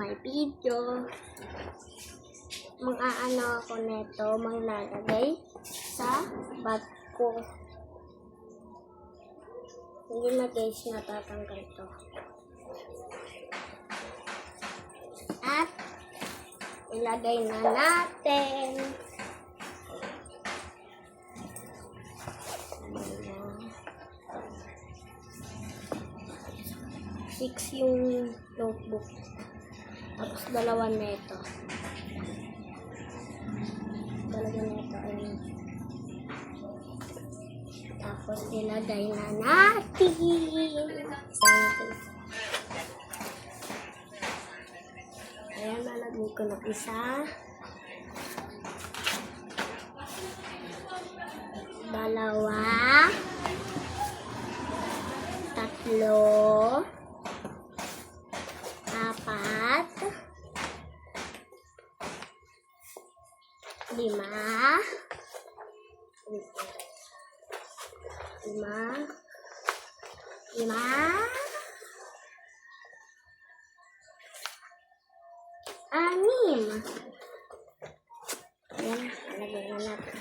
my video. Mag-aano ako nito, maglalagay sa bag ko. Hindi na guys, natatanggal to. At ilagay na natin. Six yung notebook. Tapos dalawa nito. Dalawa nito ay. Tapos ilagay na natin. Ayan, nalagay ko na isa. Dalawa. Tatlo. Apat. Lima. Anim. Ayan, lagay na natin.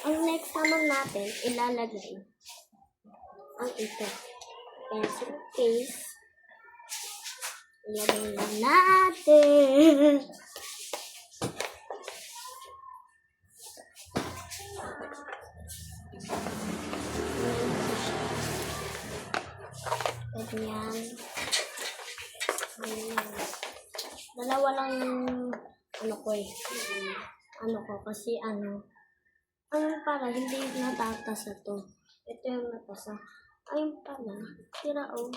Ang next naman natin, ilalagay ang ito. Pencil case. Ilagay na natin. Ganyan. Dalawa lang yung ano ko eh. Ano ko kasi ano para hindi natatasa to. Ito yung natasa. Ayun pala. Tira o.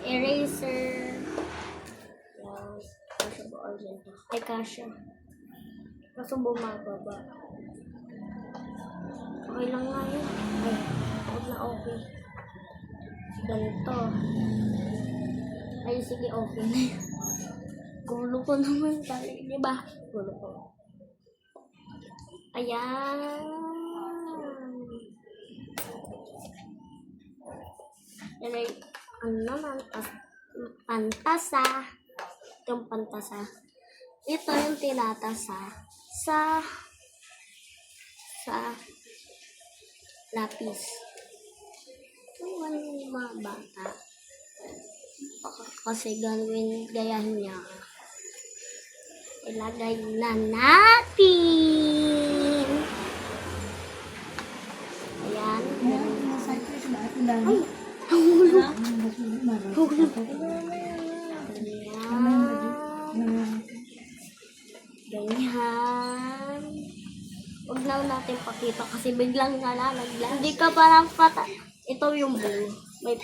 Eraser. Yes. Kasha ba or dito? Ay, kasha. Kaso bumababa. Okay lang nga yun. Ay, huwag na okay. Ganito. Ay, sige, okay na yun. Gulo ko naman tali, di ba? Gulo ko. Ayan. Yan ay, ano naman, pantasa. Itong pantasa. Ito yung tinatasa sa lapis. Yung mga bata. Kasi gayahin niya. Ilagay na natin. Ayan. Ay! Hulo! Hulo! Ganyan. Huwag na natin pakita kasi biglang nalalaglag. Hindi ka parang pata. Ito yung blue. May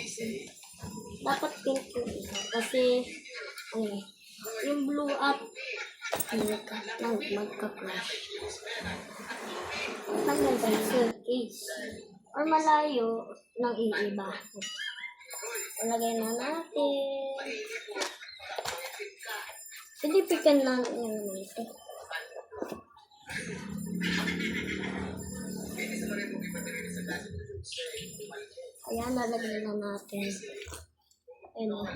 dapat pink yung isa. Kasi, yung blue up, magka-crush. Maganda yung case. Or malayo ng iiba. Ilagay na natin. Pinipikan na naman ito. Ayan, nalagay na natin. Ano?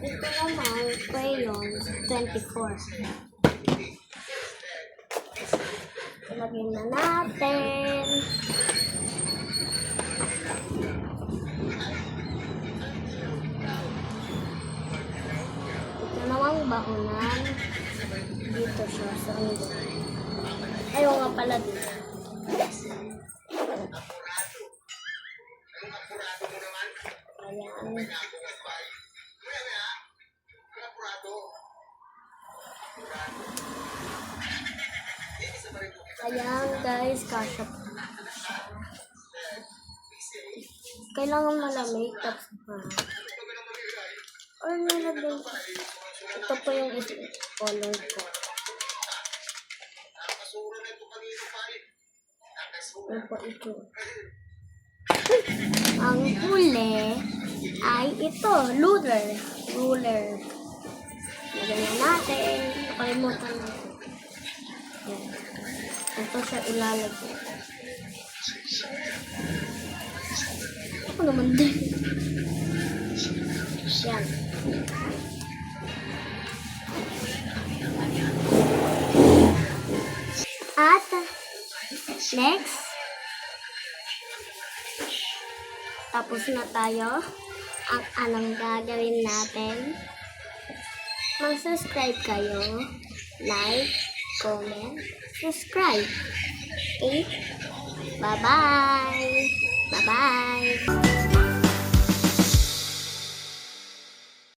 Ito naman, crayon, 24. Ilagay na natin. Ito namang bakunan. Dito siya sa ulo. Ayaw nga pala dito. Ayan. Ayan guys, kasha po. Kailangan malamig tapos or nalagay. Ito po yung color ko. Ano po ito? Ang huli ay ito, ruler. Lagyan natin. Nakalimutan natin. Yan. Ito siya ilalagay. Ako naman din. Yan. At next, tapos na tayo. Ang anong gagawin natin? Mag-subscribe kayo. Like, comment, subscribe. Okay? Bye-bye! Bye-bye!